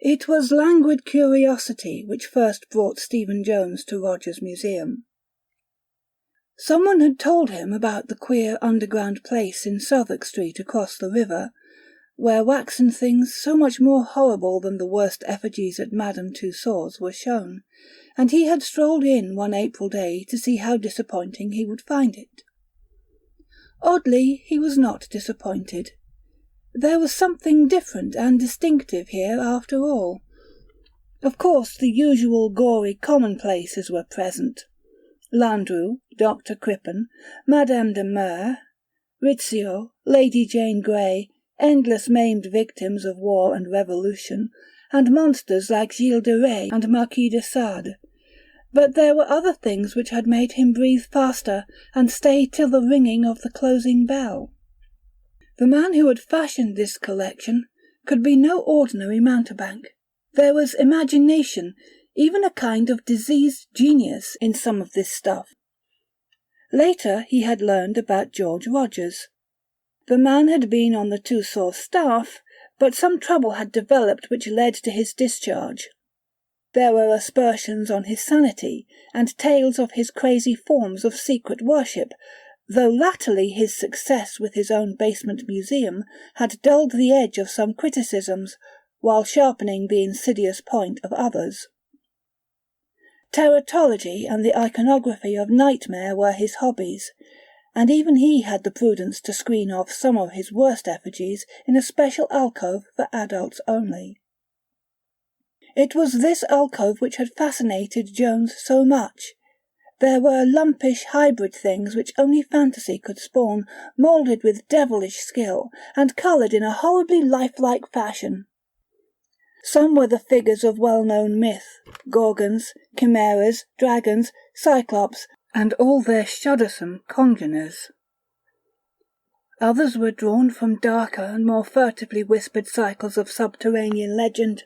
It was languid curiosity which first brought Stephen Jones to Roger's museum. Someone had told him about the queer underground place in Southwark Street across the river, where waxen things so much more horrible than the worst effigies at Madame Tussauds were shown, and he had strolled in one April day to see how disappointing he would find it. Oddly, he was not disappointed. There was something different and distinctive here after all. Of course the usual gory commonplaces were present. Landru, Dr. Crippen, Madame de Mer, Rizzio, Lady Jane Grey, endless maimed victims of war and revolution, and monsters like Gilles de Rais and Marquis de Sade. But there were other things which had made him breathe faster and stay till the ringing of the closing bell. The man who had fashioned this collection could be no ordinary mountebank. There was imagination, even a kind of diseased genius, in some of this stuff. Later he had learned about George Rogers. The man had been on the Tussauds staff, but some trouble had developed which led to his discharge. There were aspersions on his sanity, and tales of his crazy forms of secret worship, though latterly his success with his own basement museum had dulled the edge of some criticisms, while sharpening the insidious point of others. Teratology and the iconography of nightmare were his hobbies, and even he had the prudence to screen off some of his worst effigies in a special alcove for adults only. It was this alcove which had fascinated Jones so much. There were lumpish hybrid things which only fantasy could spawn, moulded with devilish skill, and coloured in a horribly lifelike fashion. Some were the figures of well-known myth, gorgons, chimeras, dragons, cyclops, and all their shuddersome congeners. Others were drawn from darker and more furtively whispered cycles of subterranean legend.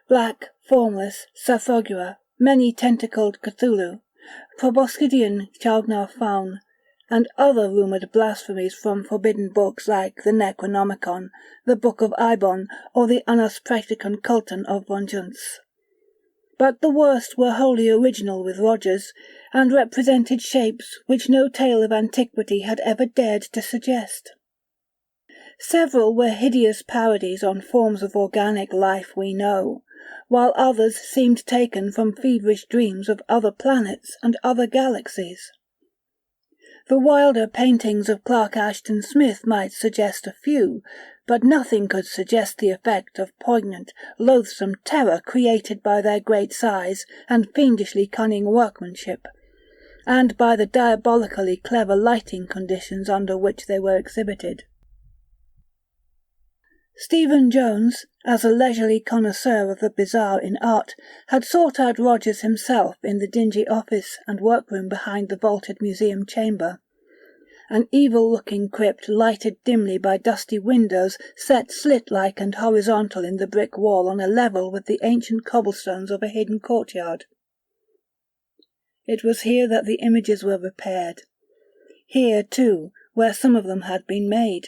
Black, formless, Sarthogura, many-tentacled Cthulhu, proboscidean Chagnar faun, and other rumoured blasphemies from forbidden books like the Necronomicon, the Book of Ibon, or the Annus Practicum Cultum of Vengeance. But the worst were wholly original with Rogers, and represented shapes which no tale of antiquity had ever dared to suggest. Several were hideous parodies on forms of organic life we know, while others seemed taken from feverish dreams of other planets and other galaxies. The wilder paintings of Clark Ashton Smith might suggest a few, but nothing could suggest the effect of poignant, loathsome terror created by their great size and fiendishly cunning workmanship, and by the diabolically clever lighting conditions under which they were exhibited. Stephen Jones, as a leisurely connoisseur of the bizarre in art, had sought out Rogers himself in the dingy office and workroom behind the vaulted museum chamber. An evil-looking crypt lighted dimly by dusty windows set slit-like and horizontal in the brick wall on a level with the ancient cobblestones of a hidden courtyard. It was here that the images were repaired. Here, too, where some of them had been made.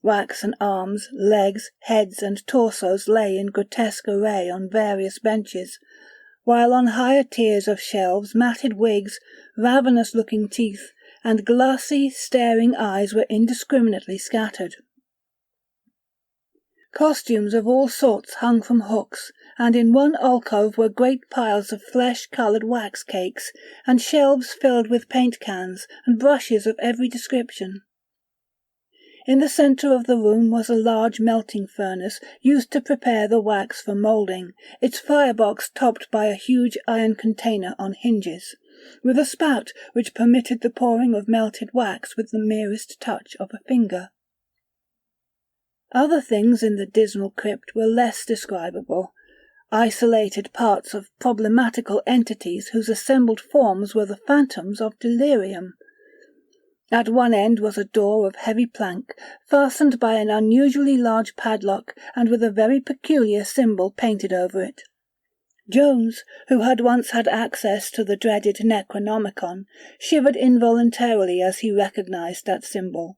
Waxen arms, legs, heads, and torsos lay in grotesque array on various benches, while on higher tiers of shelves matted wigs, ravenous-looking teeth, and glassy, staring eyes were indiscriminately scattered. Costumes of all sorts hung from hooks, and in one alcove were great piles of flesh-coloured wax cakes, and shelves filled with paint cans and brushes of every description. In the centre of the room was a large melting furnace used to prepare the wax for moulding, its firebox topped by a huge iron container on hinges, with a spout which permitted the pouring of melted wax with the merest touch of a finger. Other things in the dismal crypt were less describable, isolated parts of problematical entities whose assembled forms were the phantoms of delirium. At one end was a door of heavy plank, fastened by an unusually large padlock and with a very peculiar symbol painted over it. Jones, who had once had access to the dreaded Necronomicon, shivered involuntarily as he recognized that symbol.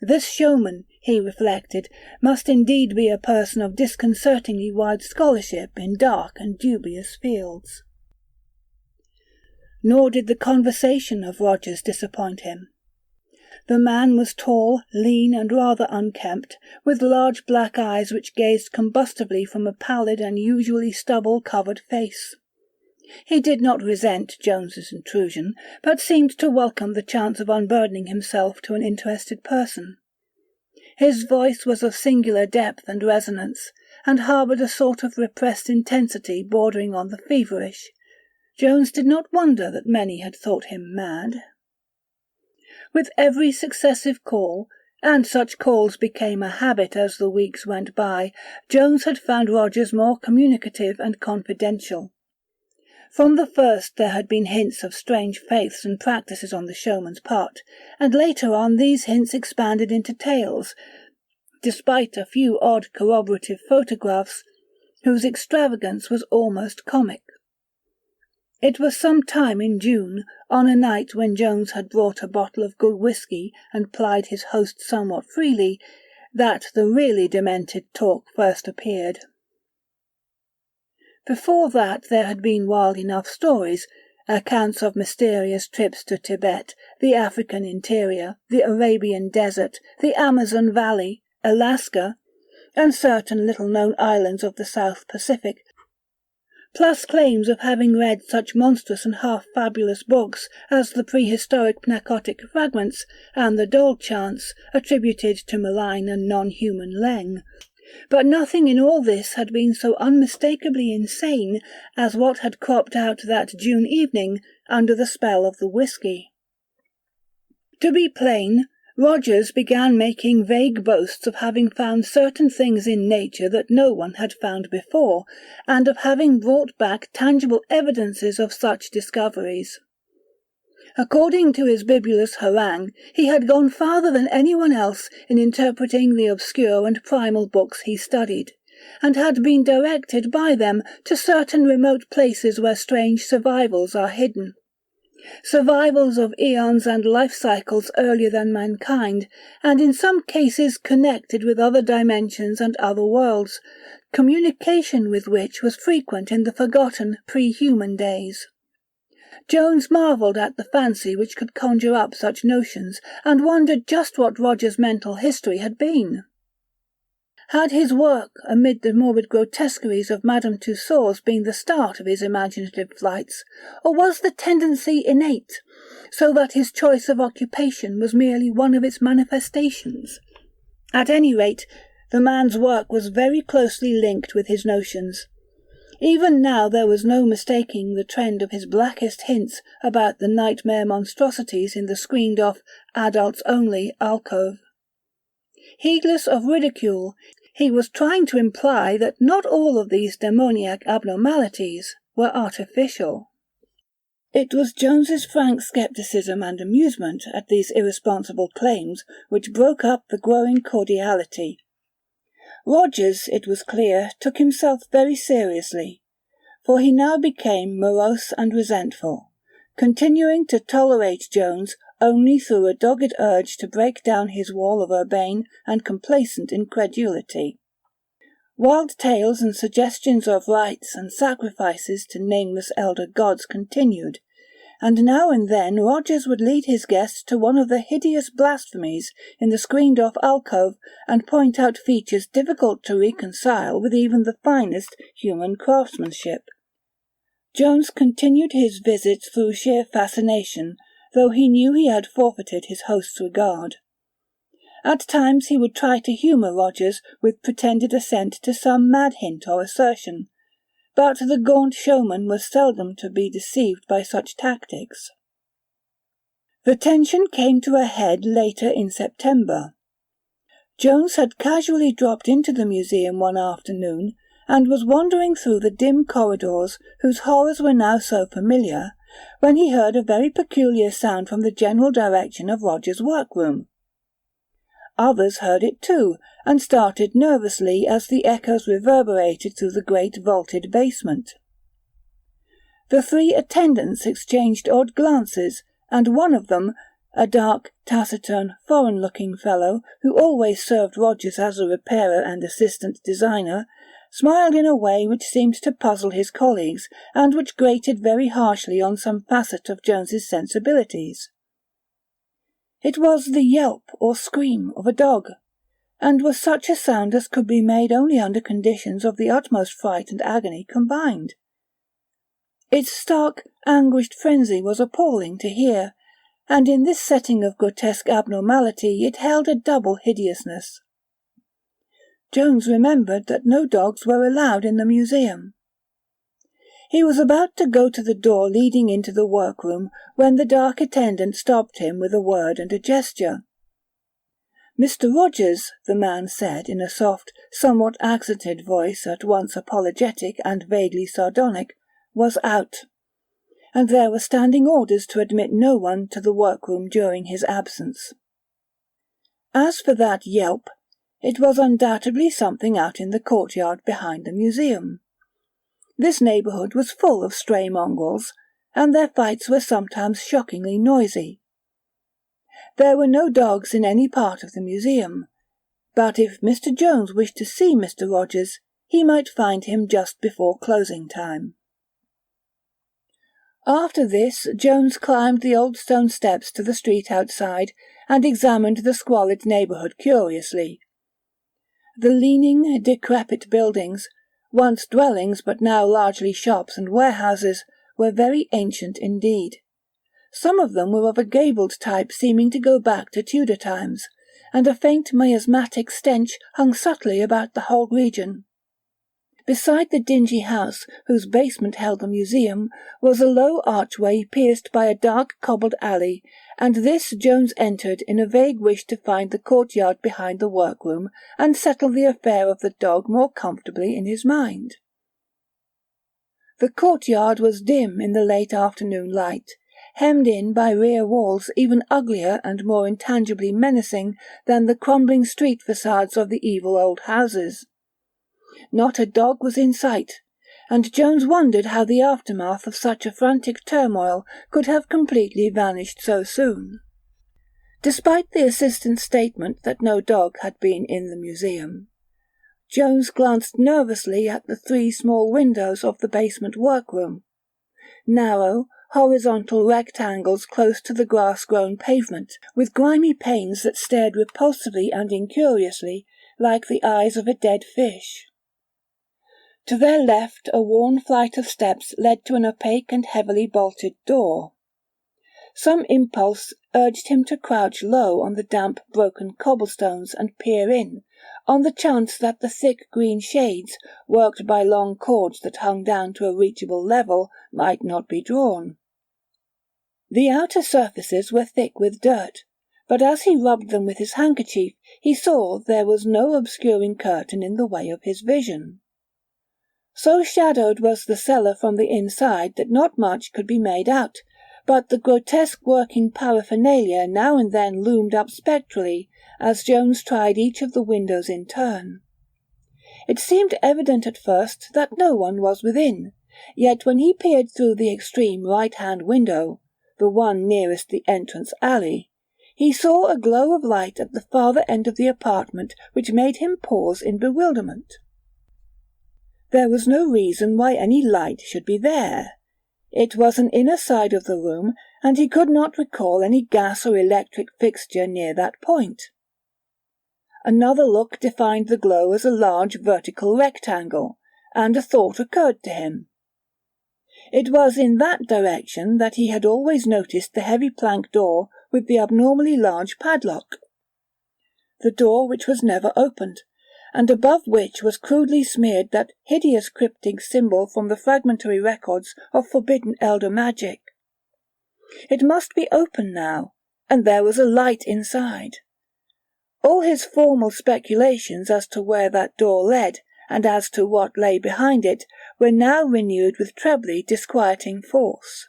This showman, he reflected, must indeed be a person of disconcertingly wide scholarship in dark and dubious fields. Nor did the conversation of Rogers disappoint him. The man was tall, lean, and rather unkempt, with large black eyes which gazed combustively from a pallid and usually stubble-covered face. He did not resent Jones's intrusion, but seemed to welcome the chance of unburdening himself to an interested person. His voice was of singular depth and resonance, and harboured a sort of repressed intensity bordering on the feverish. Jones did not wonder that many had thought him mad. With every successive call, and such calls became a habit as the weeks went by, Jones had found Rogers more communicative and confidential. From the first there had been hints of strange faiths and practices on the showman's part, and later on these hints expanded into tales, despite a few odd corroborative photographs, whose extravagance was almost comic. It was some time in June, on a night when Jones had brought a bottle of good whisky and plied his host somewhat freely, that the really demented talk first appeared. Before that there had been wild enough stories, accounts of mysterious trips to Tibet, the African interior, the Arabian desert, the Amazon Valley, Alaska, and certain little-known islands of the South Pacific, plus claims of having read such monstrous and half-fabulous books as the prehistoric Pnakotic Fragments and the Dole Chants attributed to malign and non-human Leng. But nothing in all this had been so unmistakably insane as what had cropped out that June evening under the spell of the whisky. To be plain, Rogers began making vague boasts of having found certain things in nature that no one had found before, and of having brought back tangible evidences of such discoveries. According to his bibulous harangue, he had gone farther than anyone else in interpreting the obscure and primal books he studied, and had been directed by them to certain remote places where strange survivals are hidden. Survivals of eons and life cycles earlier than mankind, and in some cases connected with other dimensions and other worlds, communication with which was frequent in the forgotten pre-human days. Jones marvelled at the fancy which could conjure up such notions, and wondered just what Roger's mental history had been. Had his work amid the morbid grotesqueries of Madame Tussauds been the start of his imaginative flights, or was the tendency innate, so that his choice of occupation was merely one of its manifestations? At any rate, the man's work was very closely linked with his notions. Even now there was no mistaking the trend of his blackest hints about the nightmare monstrosities in the screened-off, adults-only alcove. Heedless of ridicule, he was trying to imply that not all of these demoniac abnormalities were artificial. It was Jones's frank scepticism and amusement at these irresponsible claims which broke up the growing cordiality. Rogers, it was clear, took himself very seriously, for he now became morose and resentful, continuing to tolerate Jones only through a dogged urge to break down his wall of urbane and complacent incredulity. Wild tales and suggestions of rites and sacrifices to nameless elder gods continued, and now and then Rogers would lead his guest to one of the hideous blasphemies in the screened-off alcove and point out features difficult to reconcile with even the finest human craftsmanship. Jones continued his visits through sheer fascination, though he knew he had forfeited his host's regard. At times he would try to humour Rogers with pretended assent to some mad hint or assertion, but the gaunt showman was seldom to be deceived by such tactics. The tension came to a head later in September. Jones had casually dropped into the museum one afternoon, and was wandering through the dim corridors, whose horrors were now so familiar, when he heard a very peculiar sound from the general direction of Roger's workroom. Others heard it too, and started nervously as the echoes reverberated through the great vaulted basement. The three attendants exchanged odd glances, and one of them, a dark, taciturn, foreign-looking fellow, who always served Rogers as a repairer and assistant designer, smiled in a way which seemed to puzzle his colleagues, and which grated very harshly on some facet of Jones's sensibilities. It was the yelp or scream of a dog, and was such a sound as could be made only under conditions of the utmost fright and agony combined. Its stark, anguished frenzy was appalling to hear, and in this setting of grotesque abnormality it held a double hideousness. Jones remembered that no dogs were allowed in the museum. He was about to go to the door leading into the workroom when the dark attendant stopped him with a word and a gesture. "Mr. Rogers," the man said in a soft, somewhat accented voice at once apologetic and vaguely sardonic, was out, and there were standing orders to admit no one to the workroom during his absence. As for that yelp, it was undoubtedly something out in the courtyard behind the museum. This neighbourhood was full of stray mongrels, and their fights were sometimes shockingly noisy. There were no dogs in any part of the museum, but if Mr. Jones wished to see Mr. Rogers, he might find him just before closing time. After this, Jones climbed the old stone steps to the street outside and examined the squalid neighbourhood curiously. The leaning, decrepit buildings, once dwellings but now largely shops and warehouses, were very ancient indeed. Some of them were of a gabled type seeming to go back to Tudor times, and a faint miasmatic stench hung subtly about the whole region. Beside the dingy house, whose basement held the museum, was a low archway pierced by a dark cobbled alley, and this Jones entered in a vague wish to find the courtyard behind the workroom and settle the affair of the dog more comfortably in his mind. The courtyard was dim in the late afternoon light, hemmed in by rear walls even uglier and more intangibly menacing than the crumbling street facades of the evil old houses. Not a dog was in sight, and Jones wondered how the aftermath of such a frantic turmoil could have completely vanished so soon. Despite the assistant's statement that no dog had been in the museum, Jones glanced nervously at the 3 small windows of the basement workroom, narrow, horizontal rectangles close to the grass-grown pavement, with grimy panes that stared repulsively and incuriously like the eyes of a dead fish. To their left a worn flight of steps led to an opaque and heavily bolted door. Some impulse urged him to crouch low on the damp, broken cobblestones and peer in, on the chance that the thick green shades, worked by long cords that hung down to a reachable level, might not be drawn. The outer surfaces were thick with dirt, but as he rubbed them with his handkerchief, he saw there was no obscuring curtain in the way of his vision. So shadowed was the cellar from the inside that not much could be made out, but the grotesque working paraphernalia now and then loomed up spectrally as Jones tried each of the windows in turn. It seemed evident at first that no one was within, yet when he peered through the extreme right-hand window, the one nearest the entrance alley, he saw a glow of light at the farther end of the apartment which made him pause in bewilderment. There was no reason why any light should be there. It was an inner side of the room, and he could not recall any gas or electric fixture near that point. Another look defined the glow as a large vertical rectangle, and a thought occurred to him. It was in that direction that he had always noticed the heavy plank door with the abnormally large padlock. The door which was never opened, and above which was crudely smeared that hideous cryptic symbol from the fragmentary records of forbidden elder magic. It must be open now, and there was a light inside. All his formal speculations as to where that door led, and as to what lay behind it, were now renewed with trebly disquieting force.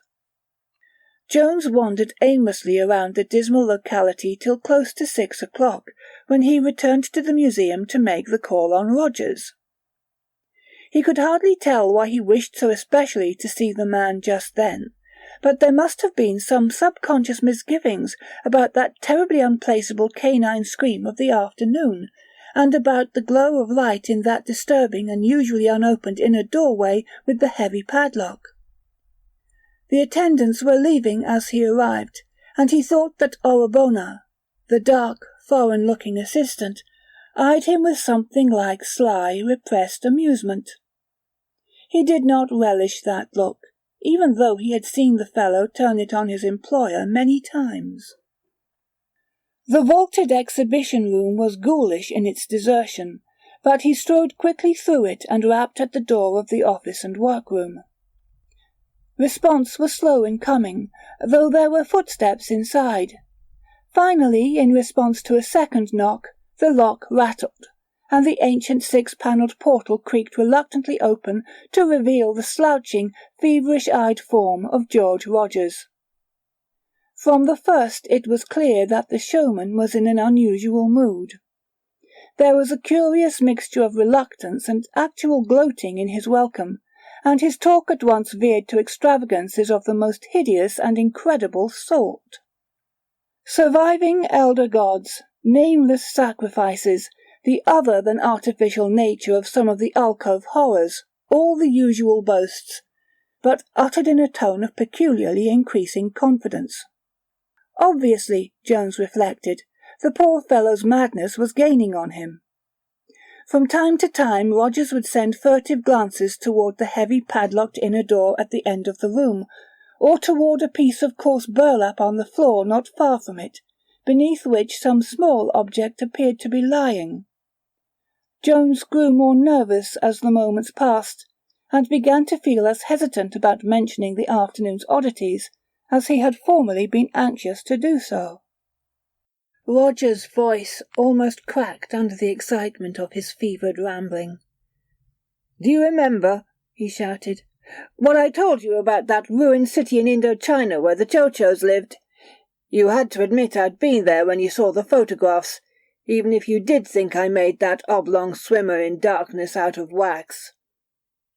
Jones wandered aimlessly around the dismal locality till close to 6 o'clock, when he returned to the museum to make the call on Rogers. He could hardly tell why he wished so especially to see the man just then, but there must have been some subconscious misgivings about that terribly unplaceable canine scream of the afternoon, and about the glow of light in that disturbing and usually unopened inner doorway with the heavy padlock. The attendants were leaving as he arrived, and he thought that Orabona, the dark, foreign-looking assistant, eyed him with something like sly, repressed amusement. He did not relish that look, even though he had seen the fellow turn it on his employer many times. The vaulted exhibition room was ghoulish in its desertion, but he strode quickly through it and rapped at the door of the office and workroom. Response was slow in coming, though there were footsteps inside. Finally, in response to a second knock, the lock rattled, and the ancient six-panelled portal creaked reluctantly open to reveal the slouching, feverish-eyed form of George Rogers. From the first it was clear that the showman was in an unusual mood. There was a curious mixture of reluctance and actual gloating in his welcome, and his talk at once veered to extravagances of the most hideous and incredible sort. Surviving elder gods, nameless sacrifices, the other-than-artificial nature of some of the alcove horrors, all the usual boasts, but uttered in a tone of peculiarly increasing confidence. Obviously, Jones reflected, the poor fellow's madness was gaining on him. From time to time Rogers would send furtive glances toward the heavy padlocked inner door at the end of the room, or toward a piece of coarse burlap on the floor not far from it, beneath which some small object appeared to be lying. Jones grew more nervous as the moments passed, and began to feel as hesitant about mentioning the afternoon's oddities as he had formerly been anxious to do so. Roger's voice almost cracked under the excitement of his fevered rambling. "Do you remember," he shouted, "what I told you about that ruined city in Indochina where the Chochos lived? You had to admit I'd been there when you saw the photographs, even if you did think I made that oblong swimmer in darkness out of wax.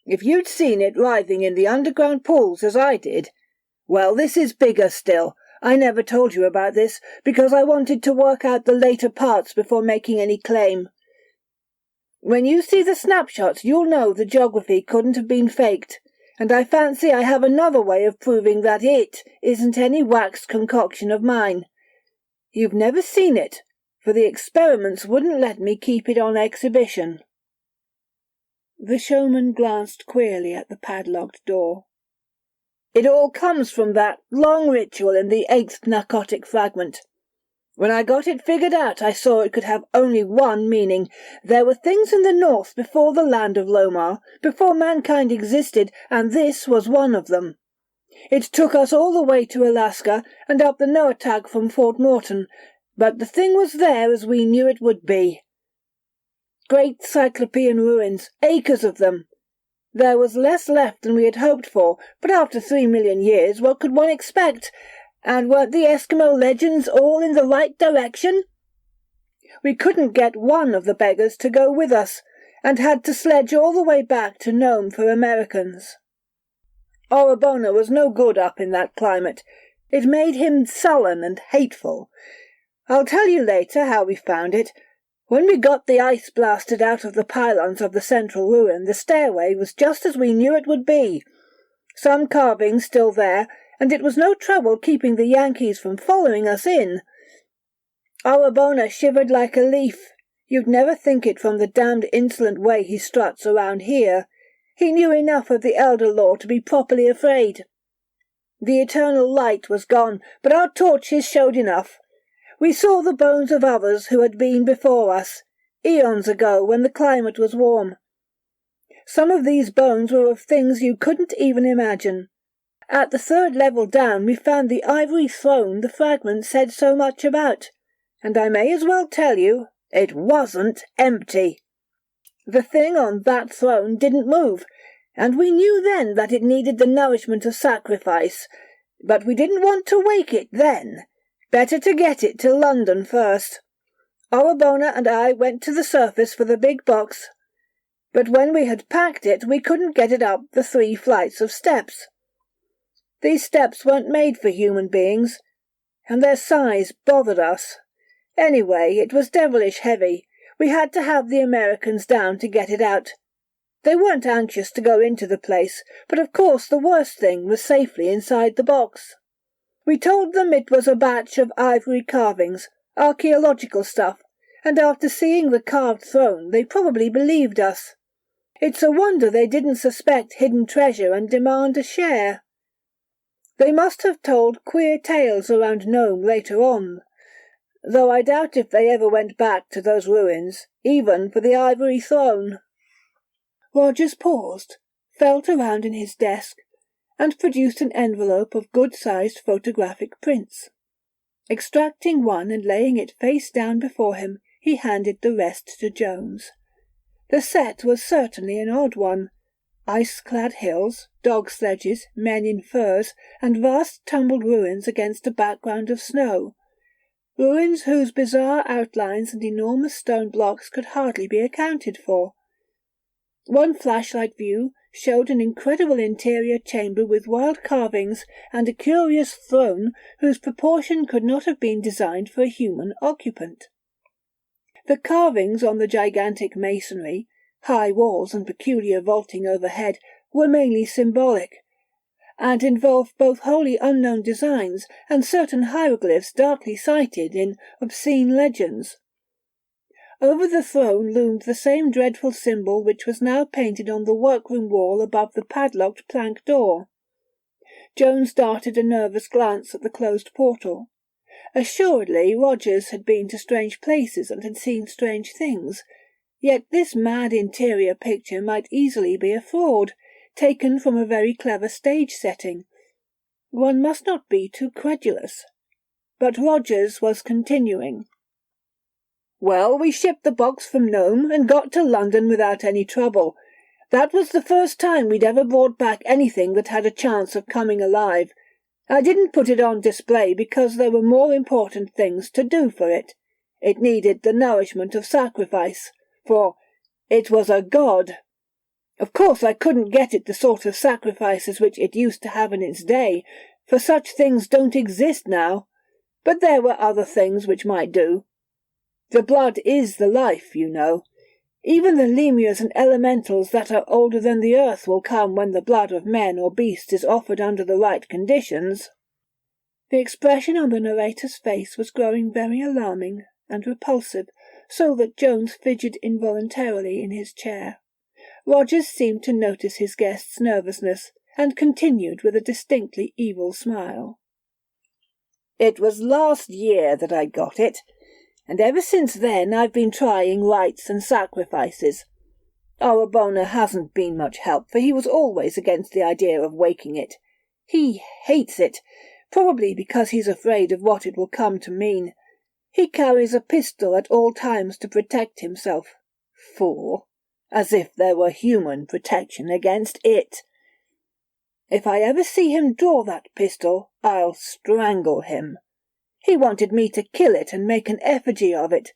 If you'd seen it writhing in the underground pools as I did, well, this is bigger still. I never told you about this, because I wanted to work out the later parts before making any claim. When you see the snapshots, you'll know the geography couldn't have been faked, and I fancy I have another way of proving that it isn't any waxed concoction of mine. You've never seen it, for the experiments wouldn't let me keep it on exhibition." The showman glanced queerly at the padlocked door. "It all comes from that long ritual in the 8th narcotic fragment. When I got it figured out, I saw it could have only one meaning. There were things in the north before the land of Lomar, before mankind existed, and this was one of them. It took us all the way to Alaska and up the Noatak from Fort Norton, but the thing was there as we knew it would be. Great Cyclopean ruins, acres of them. There was less left than we had hoped for, but after 3 million years, what could one expect? And weren't the Eskimo legends all in the right direction? We couldn't get one of the beggars to go with us, and had to sledge all the way back to Nome for Americans. Orabona was no good up in that climate. It made him sullen and hateful. I'll tell you later how we found it. When we got the ice blasted out of the pylons of the central ruin, the stairway was just as we knew it would be. Some carvings still there, and it was no trouble keeping the Yankees from following us in. Orabona shivered like a leaf. You'd never think it from the damned insolent way he struts around here. He knew enough of the elder law to be properly afraid. The eternal light was gone, but our torches showed enough. We saw the bones of others who had been before us, eons ago when the climate was warm. Some of these bones were of things you couldn't even imagine. At the 3rd level down we found the ivory throne the fragments said so much about, and I may as well tell you, it wasn't empty. The thing on that throne didn't move, and we knew then that it needed the nourishment of sacrifice, but we didn't want to wake it then. Better to get it to London first. Orabona and I went to the surface for the big box, but when we had packed it we couldn't get it up the 3 flights of steps. These steps weren't made for human beings, and their size bothered us. Anyway, it was devilish heavy. We had to have the Americans down to get it out. They weren't anxious to go into the place, but of course the worst thing was safely inside the box. We told them it was a batch of ivory carvings, archaeological stuff, and after seeing the carved throne they probably believed us. It's a wonder they didn't suspect hidden treasure and demand a share. They must have told queer tales around Nome later on, though I doubt if they ever went back to those ruins, even for the ivory throne." Rogers paused, felt around in his desk, and produced an envelope of good-sized photographic prints. Extracting one and laying it face down before him, he handed the rest to Jones. The set was certainly an odd one. Ice-clad hills, dog sledges, men in furs, and vast tumbled ruins against a background of snow. Ruins whose bizarre outlines and enormous stone blocks could hardly be accounted for. One flashlight view showed an incredible interior chamber with wild carvings and a curious throne whose proportion could not have been designed for a human occupant. The carvings on the gigantic masonry, high walls and peculiar vaulting overhead, were mainly symbolic, and involved both wholly unknown designs and certain hieroglyphs darkly cited in obscene legends. Over the throne loomed the same dreadful symbol which was now painted on the workroom wall above the padlocked plank door. Jones darted a nervous glance at the closed portal. Assuredly Rogers had been to strange places and had seen strange things, yet this mad interior picture might easily be a fraud, taken from a very clever stage setting. One must not be too credulous. But Rogers was continuing. "Well, we shipped the box from Nome and got to London without any trouble. That was the first time we'd ever brought back anything that had a chance of coming alive. I didn't put it on display because there were more important things to do for it. It needed the nourishment of sacrifice, for it was a god. Of course I couldn't get it the sort of sacrifices which it used to have in its day, for such things don't exist now, but there were other things which might do. The blood is the life, you know. Even the lemurs and elementals that are older than the earth will come when the blood of men or beasts is offered under the right conditions." The expression on the narrator's face was growing very alarming and repulsive, so that Jones fidgeted involuntarily in his chair. Rogers seemed to notice his guest's nervousness, and continued with a distinctly evil smile. "It was last year that I got it, and ever since then I've been trying rites and sacrifices. Arabona hasn't been much help, for he was always against the idea of waking it. He hates it, probably because he's afraid of what it will come to mean. He carries a pistol at all times to protect himself. Fool! As if there were human protection against it. If I ever see him draw that pistol, I'll strangle him. He wanted me to kill it and make an effigy of it,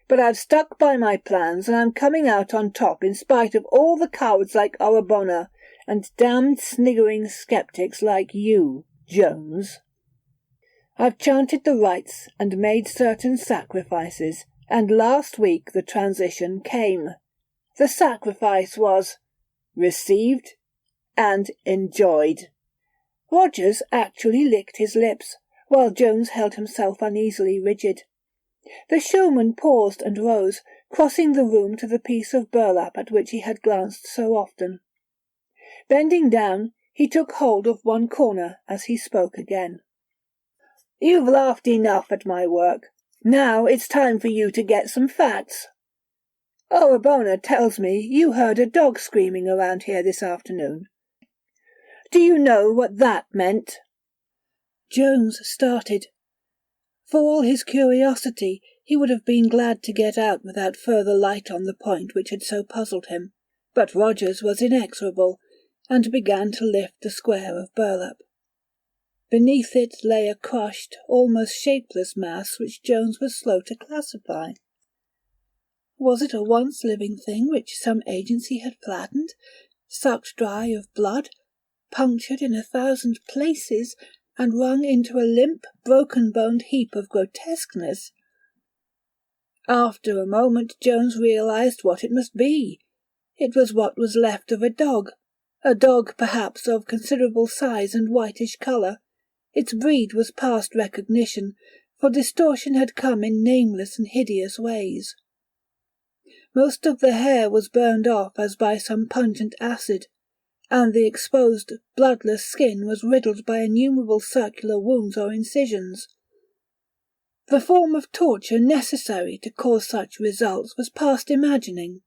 but I've stuck by my plans and I'm coming out on top in spite of all the cowards like Arabona and damned sniggering skeptics like you, Jones. I've chanted the rites and made certain sacrifices, and last week the transition came. The sacrifice was received and enjoyed." Rogers actually licked his lips, while Jones held himself uneasily rigid. The showman paused and rose, crossing the room to the piece of burlap at which he had glanced so often. Bending down, he took hold of one corner as he spoke again. "You've laughed enough at my work. Now it's time for you to get some facts. Arabona tells me you heard a dog screaming around here this afternoon. Do you know what that meant?" Jones started. For all his curiosity, he would have been glad to get out without further light on the point which had so puzzled him, but Rogers was inexorable, and began to lift the square of burlap. Beneath it lay a crushed, almost shapeless mass which Jones was slow to classify. Was it a once living thing which some agency had flattened, sucked dry of blood, punctured in 1,000 places, and wrung into a limp, broken-boned heap of grotesqueness. After a moment Jones realized what it must be. It was what was left of a dog perhaps of considerable size and whitish colour. Its breed was past recognition, for distortion had come in nameless and hideous ways. Most of the hair was burned off as by some pungent acid, and the exposed, bloodless skin was riddled by innumerable circular wounds or incisions. The form of torture necessary to cause such results was past imagining.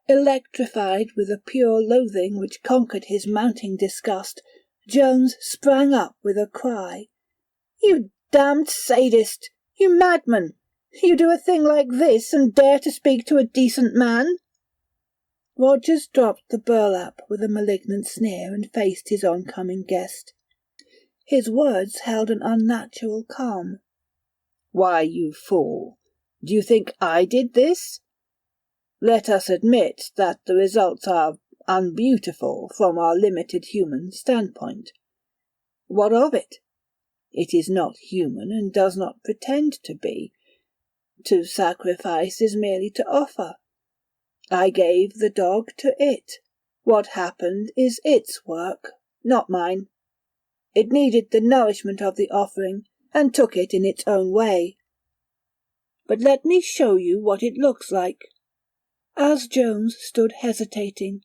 Electrified with a pure loathing which conquered his mounting disgust, Jones sprang up with a cry. "You damned sadist! You madman! You do a thing like this and dare to speak to a decent man?" Rogers dropped the burlap with a malignant sneer and faced his oncoming guest. His words held an unnatural calm. "Why, you fool, do you think I did this? Let us admit that the results are unbeautiful from our limited human standpoint. What of it? It is not human and does not pretend to be. To sacrifice is merely to offer. I gave the dog to it. What happened is its work, not mine. It needed the nourishment of the offering, and took it in its own way. But let me show you what it looks like." As Jones stood hesitating,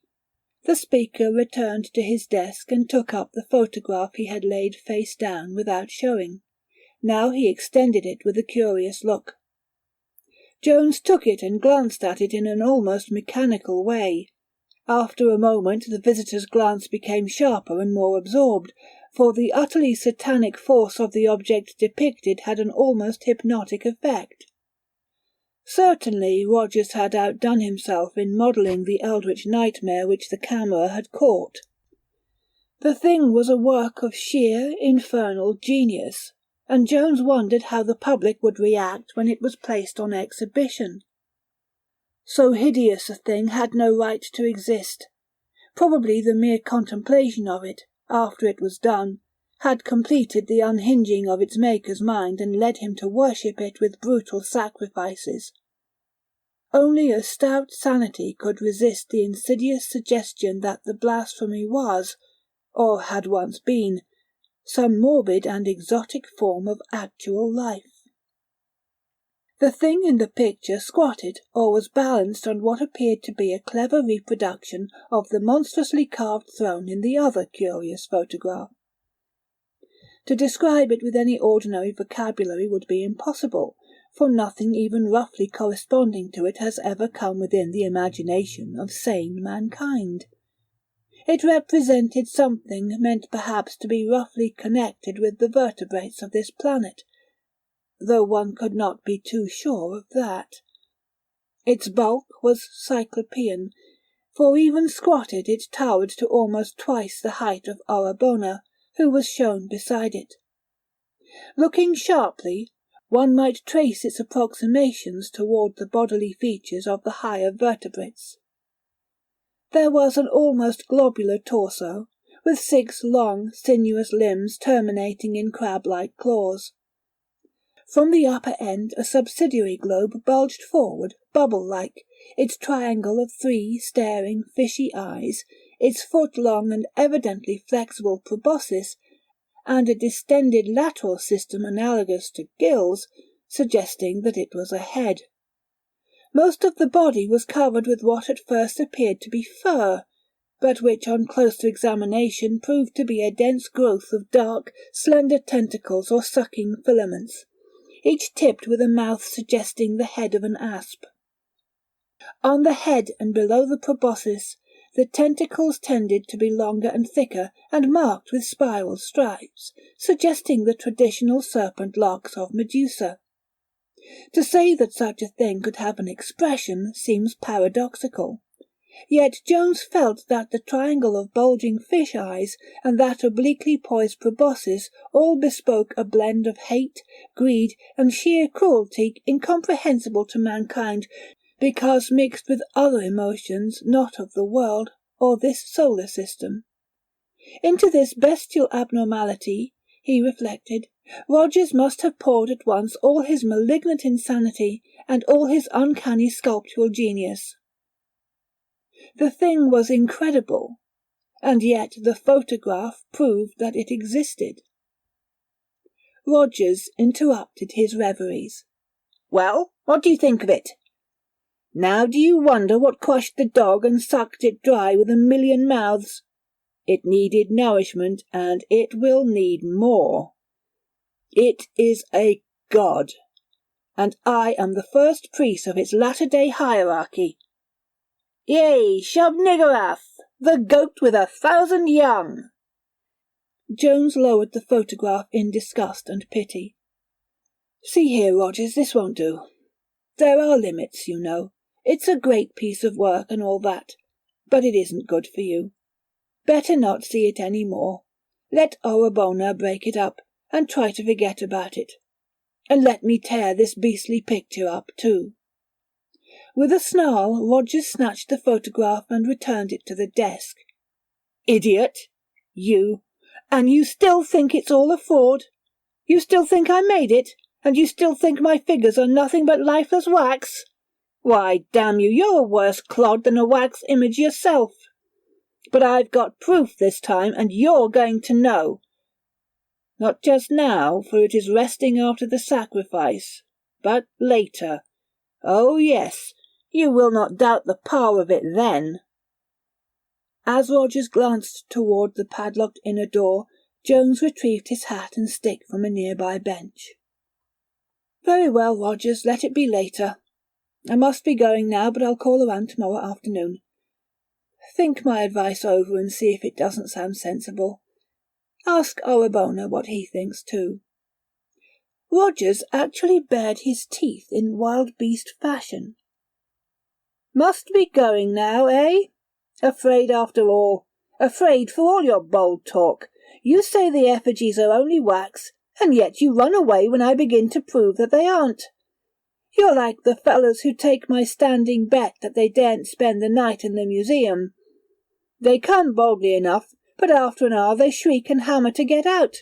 the speaker returned to his desk and took up the photograph he had laid face down without showing. Now he extended it with a curious look. Jones took it and glanced at it in an almost mechanical way. After a moment the visitor's glance became sharper and more absorbed, for the utterly satanic force of the object depicted had an almost hypnotic effect. Certainly Rogers had outdone himself in modelling the eldritch nightmare which the camera had caught. The thing was a work of sheer, infernal genius, and Jones wondered how the public would react when it was placed on exhibition. So hideous a thing had no right to exist. Probably the mere contemplation of it, after it was done, had completed the unhinging of its maker's mind and led him to worship it with brutal sacrifices. Only a stout sanity could resist the insidious suggestion that the blasphemy was, or had once been, some morbid and exotic form of actual life. The thing in the picture squatted or was balanced on what appeared to be a clever reproduction of the monstrously carved throne in the other curious photograph. To describe it with any ordinary vocabulary would be impossible, for nothing even roughly corresponding to it has ever come within the imagination of sane mankind. It represented something meant perhaps to be roughly connected with the vertebrates of this planet, though one could not be too sure of that. Its bulk was cyclopean, for even squatted it towered to almost twice the height of Orabona, who was shown beside it. Looking sharply, one might trace its approximations toward the bodily features of the higher vertebrates. There was an almost globular torso, with 6 long, sinuous limbs terminating in crab-like claws. From the upper end a subsidiary globe bulged forward, bubble-like, its triangle of 3 staring, fishy eyes, its foot-long and evidently flexible proboscis, and a distended lateral system analogous to gills, suggesting that it was a head. Most of the body was covered with what at first appeared to be fur, but which on closer examination proved to be a dense growth of dark, slender tentacles or sucking filaments, each tipped with a mouth suggesting the head of an asp. On the head and below the proboscis, the tentacles tended to be longer and thicker and marked with spiral stripes, suggesting the traditional serpent locks of Medusa. To say that such a thing could have an expression seems paradoxical. Yet Jones felt that the triangle of bulging fish eyes and that obliquely poised proboscis all bespoke a blend of hate, greed, and sheer cruelty incomprehensible to mankind, because mixed with other emotions not of the world or this solar system. Into this bestial abnormality, he reflected, Rogers must have poured at once all his malignant insanity and all his uncanny sculptural genius. The thing was incredible, and yet the photograph proved that it existed. Rogers interrupted his reveries. "Well, what do you think of it? Now do you wonder what crushed the dog and sucked it dry with 1,000,000 mouths? It needed nourishment, and it will need more. It is a god, and I am the first priest of its latter-day hierarchy. Yea, Shub-Niggurath, the goat with 1,000 young!" Jones lowered the photograph in disgust and pity. "See here, Rogers, this won't do. There are limits, you know. It's a great piece of work and all that, but it isn't good for you. Better not see it any more. Let Orabona break it up, and try to forget about it. And let me tear this beastly picture up, too." With a snarl, Rogers snatched the photograph and returned it to the desk. "Idiot! You! And you still think it's all a fraud? You still think I made it? And you still think my figures are nothing but lifeless wax? Why, damn you, you're a worse clod than a wax image yourself. But I've got proof this time, and you're going to know. Not just now, for it is resting after the sacrifice, but later. Oh, yes, you will not doubt the power of it then." As Rogers glanced toward the padlocked inner door, Jones retrieved his hat and stick from a nearby bench. "Very well, Rogers, let it be later. I must be going now, but I'll call around tomorrow afternoon. Think my advice over and see if it doesn't sound sensible. Ask Orabona what he thinks too." Rogers actually bared his teeth in wild beast fashion. "Must be going now, eh? Afraid after all. Afraid for all your bold talk. You say the effigies are only wax, and yet you run away when I begin to prove that they aren't. You're like the fellows who take my standing bet that they daren't spend the night in the museum. They come boldly enough, but after an hour they shriek and hammer to get out.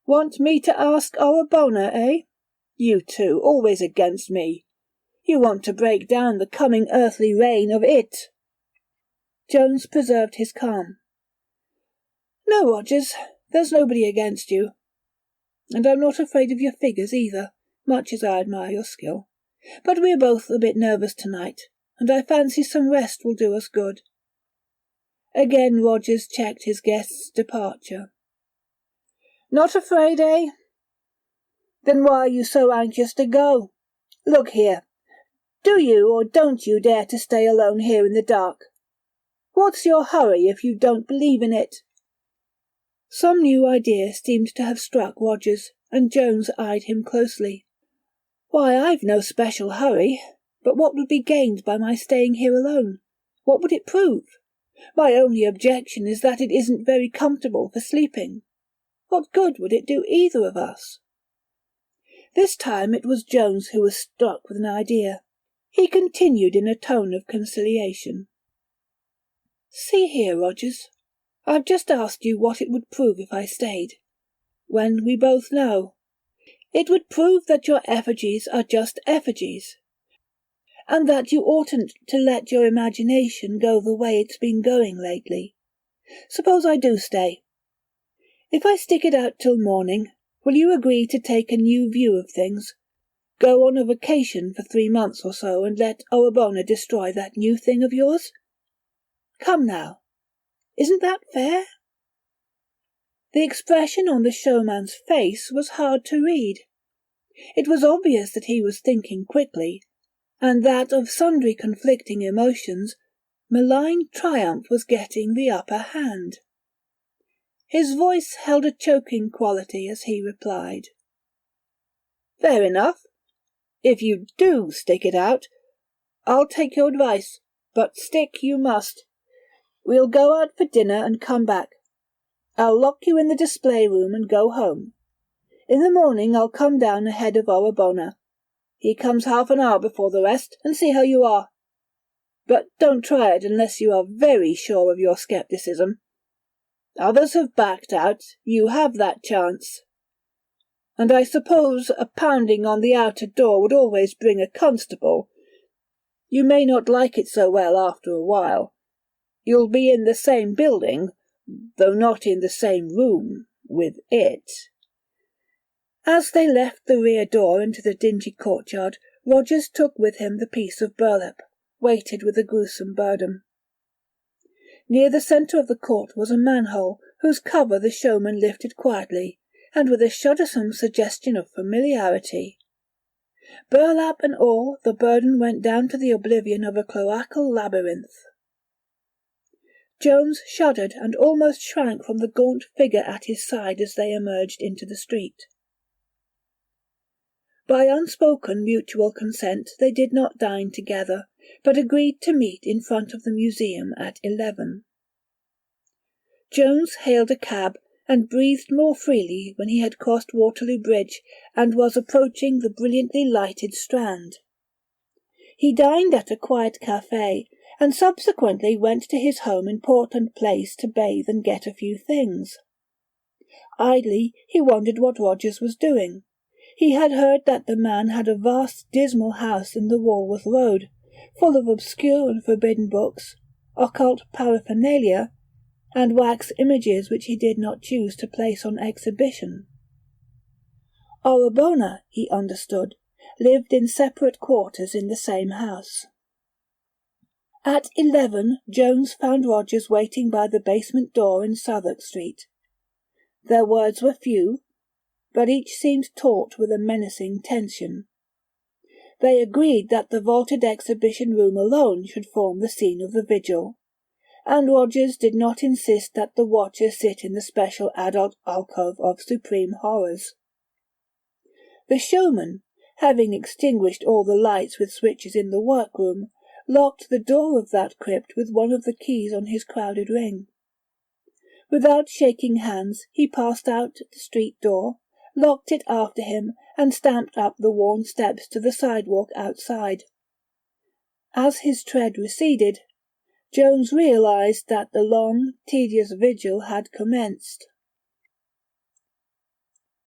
Want me to ask Orabona, eh? You two, always against me. You want to break down the coming earthly reign of it." Jones preserved his calm. "No, Rogers, there's nobody against you. And I'm not afraid of your figures either, much as I admire your skill. But we're both a bit nervous tonight, and I fancy some rest will do us good." Again Rogers checked his guest's departure. "Not afraid, eh? Then why are you so anxious to go? Look here, do you or don't you dare to stay alone here in the dark? What's your hurry if you don't believe in it?" Some new idea seemed to have struck Rogers, and Jones eyed him closely. "Why, I've no special hurry, but what would be gained by my staying here alone? What would it prove? My only objection is that it isn't very comfortable for sleeping. What good would it do either of us?" This time it was Jones who was struck with an idea. He continued in a tone of conciliation. "See here, Rogers, I've just asked you what it would prove if I stayed. When we both know. It would prove that your effigies are just effigies, and that you oughtn't to let your imagination go the way it's been going lately. Suppose I do stay. If I stick it out till morning, will you agree to take a new view of things, go on a vacation for 3 months or so, and let Orabona destroy that new thing of yours? Come now, isn't that fair?" The expression on the showman's face was hard to read. It was obvious that he was thinking quickly, and that of sundry conflicting emotions, malign triumph was getting the upper hand. His voice held a choking quality as he replied. "Fair enough. If you do stick it out, I'll take your advice, but stick you must. We'll go out for dinner and come back. I'll lock you in the display room and go home. In the morning I'll come down ahead of Orabona. He comes half an hour before the rest, and see how you are. But don't try it unless you are very sure of your scepticism. Others have backed out, you have that chance. And I suppose a pounding on the outer door would always bring a constable. You may not like it so well after a while. You'll be in the same building, though not in the same room, with it. As they left the rear door into the dingy courtyard, Rogers took with him the piece of burlap, weighted with a gruesome burden. Near the centre of the court was a manhole, whose cover the showman lifted quietly, and with a shuddering suggestion of familiarity. Burlap and all, the burden went down to the oblivion of a cloacal labyrinth. Jones shuddered and almost shrank from the gaunt figure at his side as they emerged into the street. By unspoken mutual consent they did not dine together, but agreed to meet in front of the museum at 11. Jones hailed a cab and breathed more freely when he had crossed Waterloo Bridge and was approaching the brilliantly lighted Strand. He dined at a quiet café, and subsequently went to his home in Portland Place to bathe and get a few things. Idly he wondered what Rogers was doing. He had heard that the man had a vast dismal house in the Walworth Road, full of obscure and forbidden books, occult paraphernalia, and wax images which he did not choose to place on exhibition. Orabona, he understood, lived in separate quarters in the same house. At 11, Jones found Rogers waiting by the basement door in Southwark Street. Their words were few, but each seemed taut with a menacing tension. They agreed that the vaulted exhibition room alone should form the scene of the vigil, and Rogers did not insist that the watcher sit in the special adult alcove of supreme horrors. The showman, having extinguished all the lights with switches in the workroom, locked the door of that crypt with one of the keys on his crowded ring. Without shaking hands, he passed out the street door, locked it after him, and stamped up the worn steps to the sidewalk outside. As his tread receded, Jones realized that the long, tedious vigil had commenced.